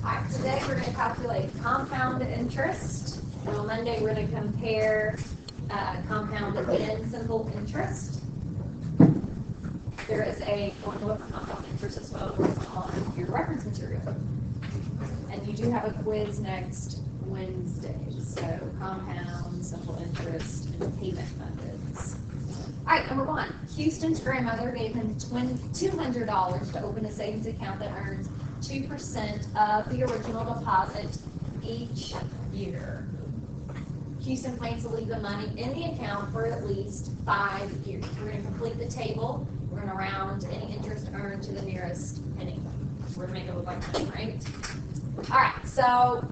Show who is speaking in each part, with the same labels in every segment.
Speaker 1: Alright, today we're going to calculate compound interest. And on Monday we're going to compare compound and simple interest. There is a formula for compound interest as well on your reference material. And you do have a quiz next Wednesday. So compound, simple interest, and payment methods. Alright, number one. Houston's grandmother gave him $200 to open a savings account that earns 2% of the original deposit each year. Houston plans to leave the money in the account for at least 5 years. We're going to complete the table. We're going to round any interest earned to the nearest penny. We're going to make it look like money, right? All right, so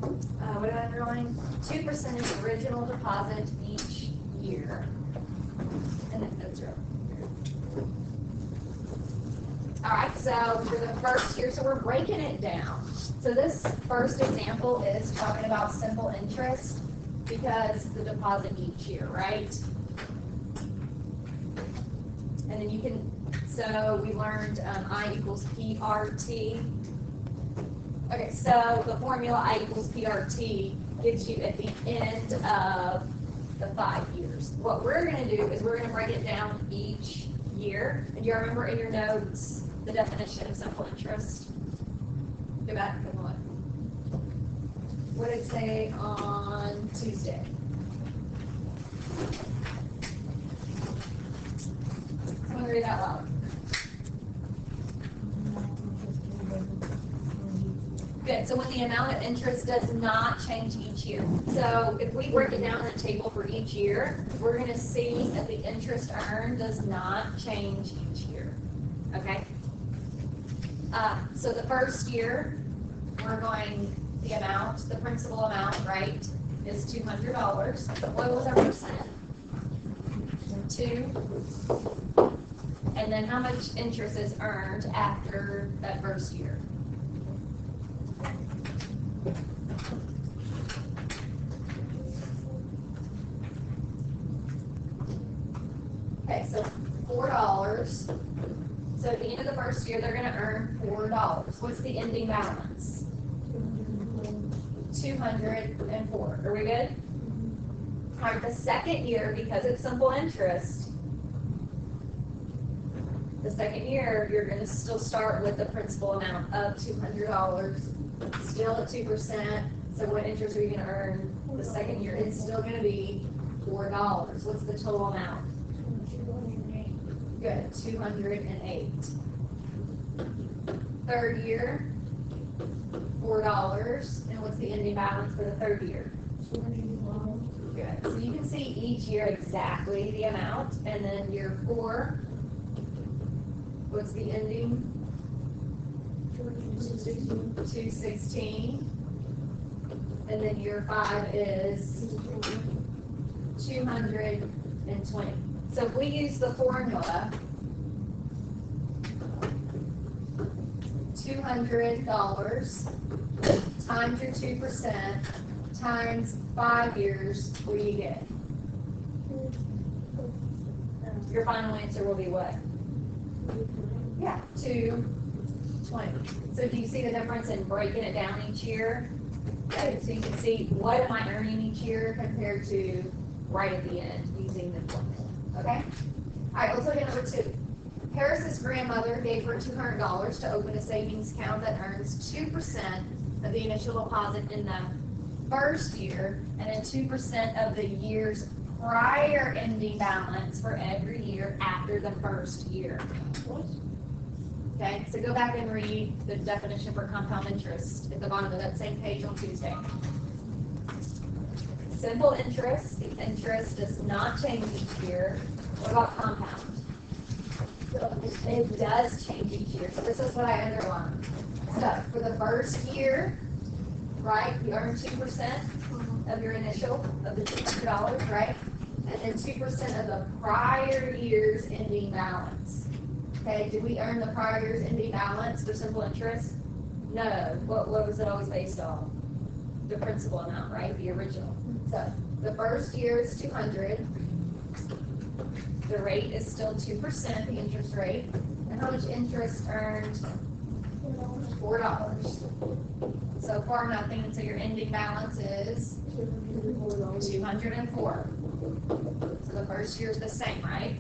Speaker 1: what did I underline? 2% is original deposit each year. And then no zero. All right, so for the first year, so we're breaking it down. So this first example is talking about simple interest because the deposit each year, right? And then you can, so we learned I equals PRT. Okay, so the formula I equals PRT gives you at the end of the 5 years. What we're going to do is we're going to break it down each year. And do you remember in your notes the definition of simple interest? Go back and look. What did it say on Tuesday? Someone read that loud. Good. So when the amount of interest does not change each year. So if we break it down in the table for each year, we're going to see that the interest earned does not change each year. Okay? So the first year, we're going, the amount, the principal amount, right, is $200. What was our percent? 2. And then how much interest is earned after that first year? Okay, so $4. So at the end of the first year, they're going to earn $4. What's the ending balance? 204. Are we good? All right, the second year, because it's simple interest, the second year, you're going to still start with the principal amount of $200, still at 2%. So what interest are you going to earn the second year? It's still going to be $4. What's the total amount? Good, 208. Third year, $4. And what's the ending balance for the third year? Good. So you can see each year exactly the amount. And then year 4, what's the ending? 216. And then year 5 is 220. So if we use the formula, $200 times your 2% times 5 years, what do you get? Your final answer will be what? Yeah, 220. So do you see the difference in breaking it down each year? Okay, so you can see what am I earning each year compared to right at the end using the formula. Okay? All right, let's look at number 2. Harris's grandmother gave her $200 to open a savings account that earns 2% of the initial deposit in the first year and then 2% of the year's prior ending balance for every year after the first year. Okay, so go back and read the definition for compound interest at the bottom of that same page on Tuesday. Simple interest, the interest does not change each year. What about compound? It does change each year. So this is what I underlined. So for the first year, right, you earn 2% of your initial, of the $200, right? And then 2% of the prior year's ending balance. Okay, did we earn the prior year's ending balance for simple interest? No. What was it always based on? The principal amount, right? The original. So the first year is 200. The rate is still 2%, the interest rate. And how much interest earned? $4. So far nothing until your ending balance is 204. So the first year is the same, right?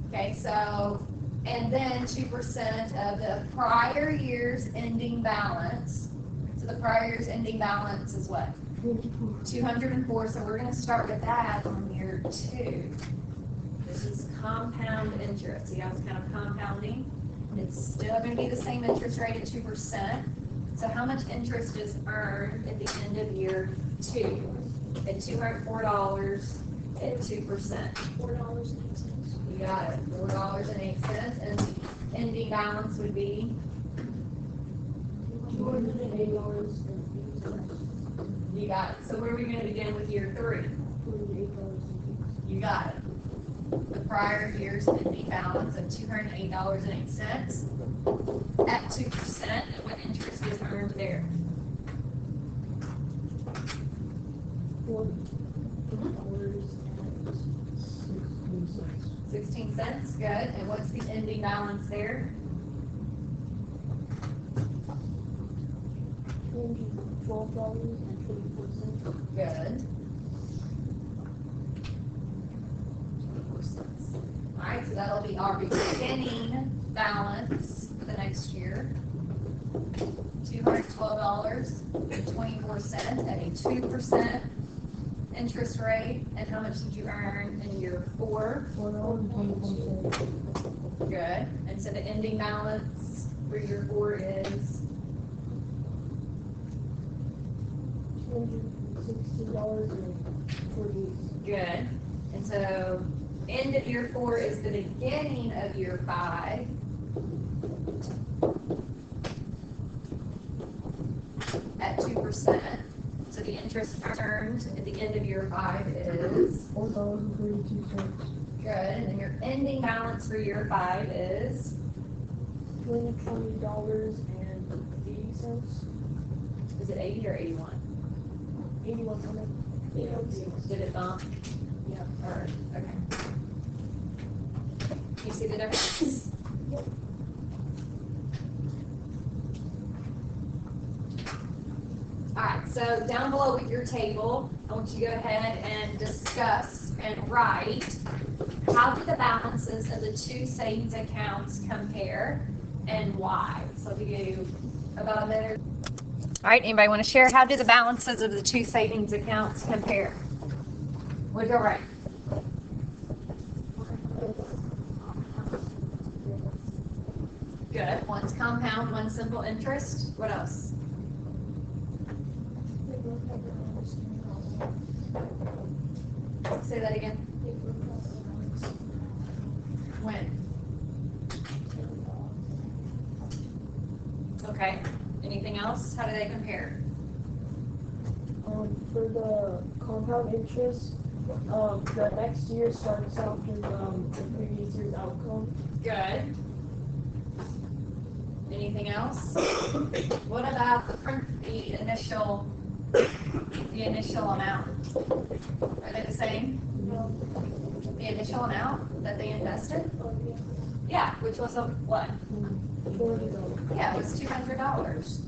Speaker 1: Okay, so, and then 2% of the prior year's ending balance. So the prior year's ending balance is what? 204, so we're going to start with that on year 2. This is compound interest. See how it's kind of compounding? It's still going to be the same interest rate at 2%. So how much interest is earned at the end of year 2 at $204 at 2%?
Speaker 2: $4.08.
Speaker 1: You got it, $4.08, and ending balance would be
Speaker 2: $208.80.
Speaker 1: you got it. So where are we going to begin with year 3? You got it. The prior year's ending balance of $208.08 at 2%, and what interest is earned there? $0.16, good. And what's the ending balance there?
Speaker 2: $12.24.
Speaker 1: Good. Alright, so that'll be our beginning balance for the next year. $212.24 at a 2% interest rate. And how much did you earn in year 4?
Speaker 2: $4.24.
Speaker 1: Good. And so the ending balance for year 4 is
Speaker 2: $260.48.
Speaker 1: good. And so end of year 4 is the beginning of year 5. At 2%. So the interest earned at the end of year 5 is
Speaker 2: $4.32.
Speaker 1: good. And then your ending balance for year 5 is
Speaker 2: $20.80.
Speaker 1: is it 80 or 81?
Speaker 2: 81 something.
Speaker 1: Did it bump?
Speaker 2: Yeah.
Speaker 1: Or, okay. You see the difference?
Speaker 2: Yep.
Speaker 1: Alright, so down below with your table, I want you to go ahead and discuss and write how do the balances of the 2 savings accounts compare and why. So if you do about a minute. Alright, anybody want to share how do the balances of the 2 savings accounts compare? We'll go right. Good. One's compound, one's simple interest. What else? Say that again. When? Okay. Anything else? How do they compare?
Speaker 2: For the compound interest, the next year starts after the previous year's outcome.
Speaker 1: Good. Anything else? What about the initial amount? Are they the same?
Speaker 2: No.
Speaker 1: The initial amount that they invested? Yeah, which was what?
Speaker 2: $40.
Speaker 1: Yeah, it was $200.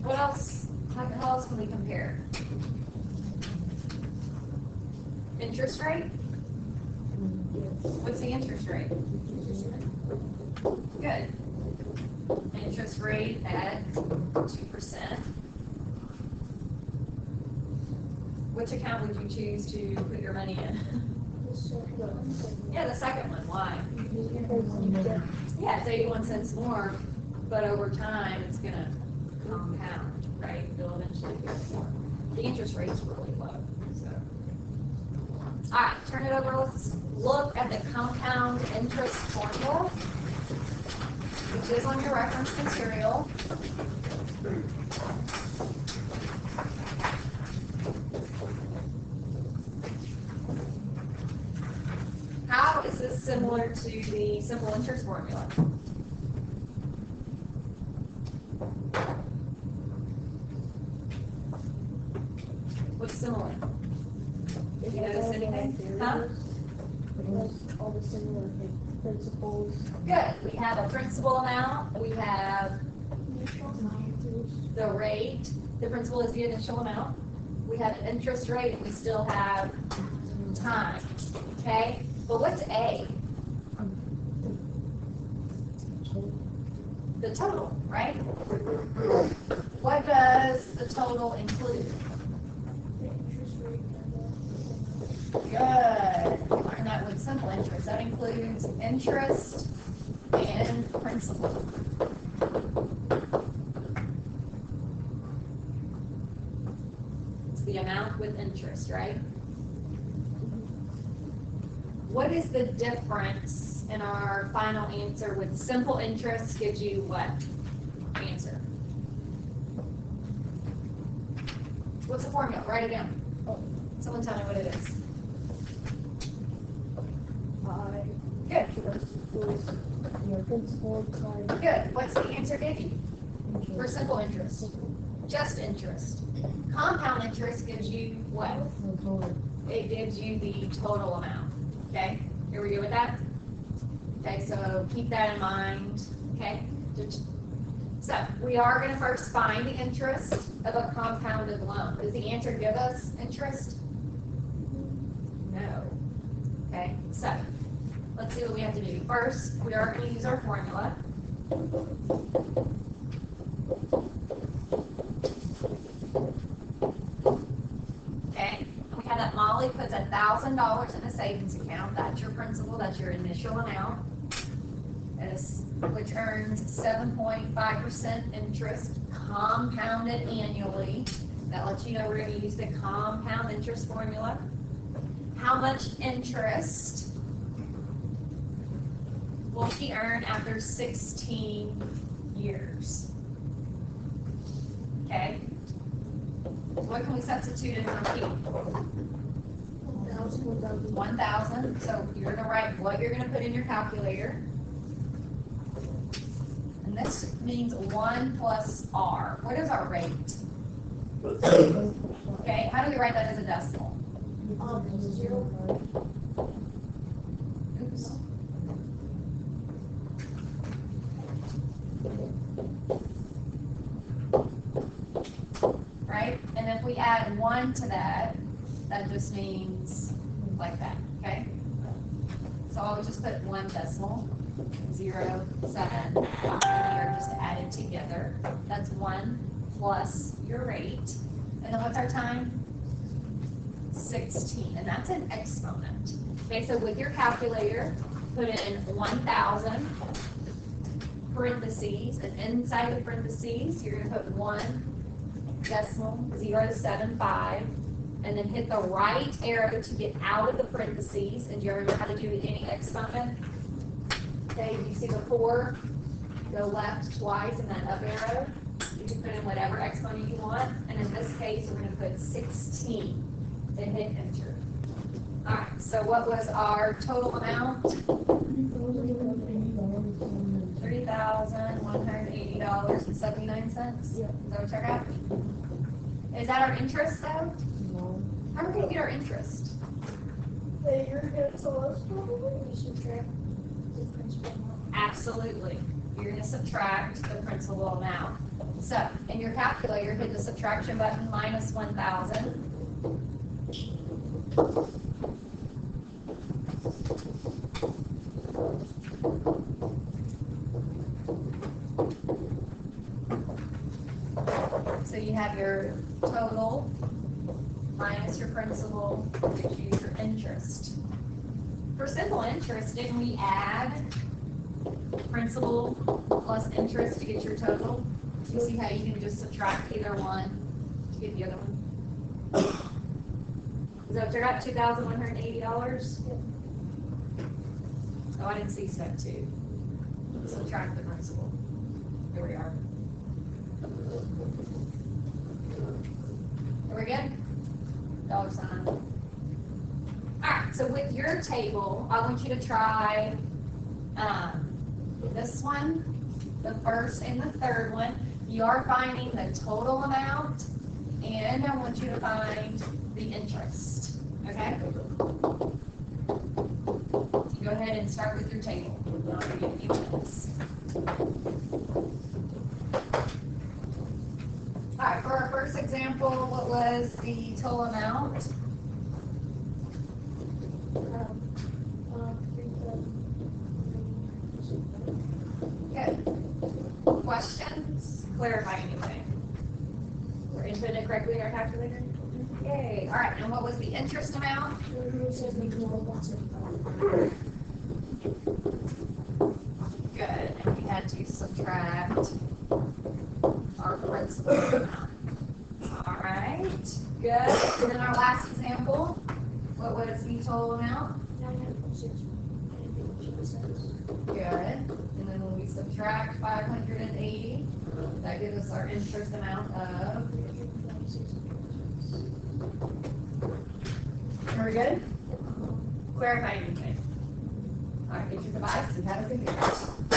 Speaker 1: What else? How else can we compare? Interest rate? What's the interest rate? Good. Interest rate at 2%. Which account would you choose to put your money in? Yeah, the second one. Why? Yeah, it's 81 cents more, but over time it's going to compound, right? You'll eventually get more. The interest rate is really low. So, all right, turn it over. Let's look at the compound interest formula, which is on your reference material. How is this similar to the simple interest formula? What's similar? Did you notice anything? Huh?
Speaker 2: Because all the similar like, principles.
Speaker 1: Good. We have a principal amount. We have the rate. The principal is the initial amount. We have an interest rate, and we still have time. Okay? But what's A? The total, right? What does the total include?
Speaker 2: The interest rate
Speaker 1: Good. We learned that with simple interest. That includes interest and principal. It's the amount with interest, right? What is the difference in our final answer with simple interest gives you what answer? What's the formula? Write it down. Someone tell me what it is. Good.
Speaker 2: Your principal card.
Speaker 1: Good. What's the answer give you for simple interest? Just interest. Compound interest gives you what? It gives you the total amount. Okay? Here we go with that? Okay, so keep that in mind. Okay? So we are going to first find the interest of a compounded loan. Does the answer give us interest? No. Okay, so let's see what we have to do. First, we are going to use our formula. Okay, we have that Molly puts $1,000 in a savings account. That's your principal, that's your initial amount, which earns 7.5% interest compounded annually. That lets you know we're going to use the compound interest formula. How much interest will she earn after 16 years? Okay. What can we substitute in for P? 1,000. So you're going to write what you're going to put in your calculator. And this means 1 plus R. What is our rate? Okay, how do we write that as a decimal?
Speaker 2: 0.
Speaker 1: Oops. Right? And if we add 1 to that, that just means like that, okay? So I'll just put 1 decimal, 0, 7, 5, here just added together. That's 1 plus your rate. And then what's our time? 16, and that's an exponent. Okay, so with your calculator, put in 1,000 parentheses, and inside the parentheses, you're going to put 1 decimal 0.75, and then hit the right arrow to get out of the parentheses. And do you remember how to do any exponent? Okay, you see the 4, go left twice, and that up arrow. You can put in whatever exponent you want, and in this case, we're going to put 16. And hit enter. All right, so what was our total amount? $3,180.79.
Speaker 2: Yeah.
Speaker 1: Is that what you got? Is that our interest though?
Speaker 2: No.
Speaker 1: How are we going to get our interest?
Speaker 2: You're going to tell us probably subtract the principal amount.
Speaker 1: Absolutely. You're going to subtract the principal amount. So, in your calculator, hit the subtraction button, minus 1,000. So you have your total minus your principal, gives you your interest. For simple interest, didn't we add principal plus interest to get your total? You see how you can just subtract either one to get the other one? Is that what you got, $2,180?
Speaker 2: Yep.
Speaker 1: Oh, I didn't see step 2. Subtract the principal. Here we are. Are we good? Dollar sign. Alright, so with your table, I want you to try this one, the first and the third one. You are finding the total amount, and I want you to find the interest. Okay? Go ahead and start with your table. I'll give you a few minutes. All right, for our first example, what was the total amount?
Speaker 2: 3,000.
Speaker 1: Good. Questions? Clarify anything? We're inputting it correctly in our calculator? Yay. All right, and what was the interest amount? Good. And we had to subtract our principal amount. All right. Good. And then our last example, what was the total amount?
Speaker 2: 906.
Speaker 1: Good. And then when we subtract 580, that gives us our interest amount of. Are we good? Clarify anything. All right, get your device and have a computer.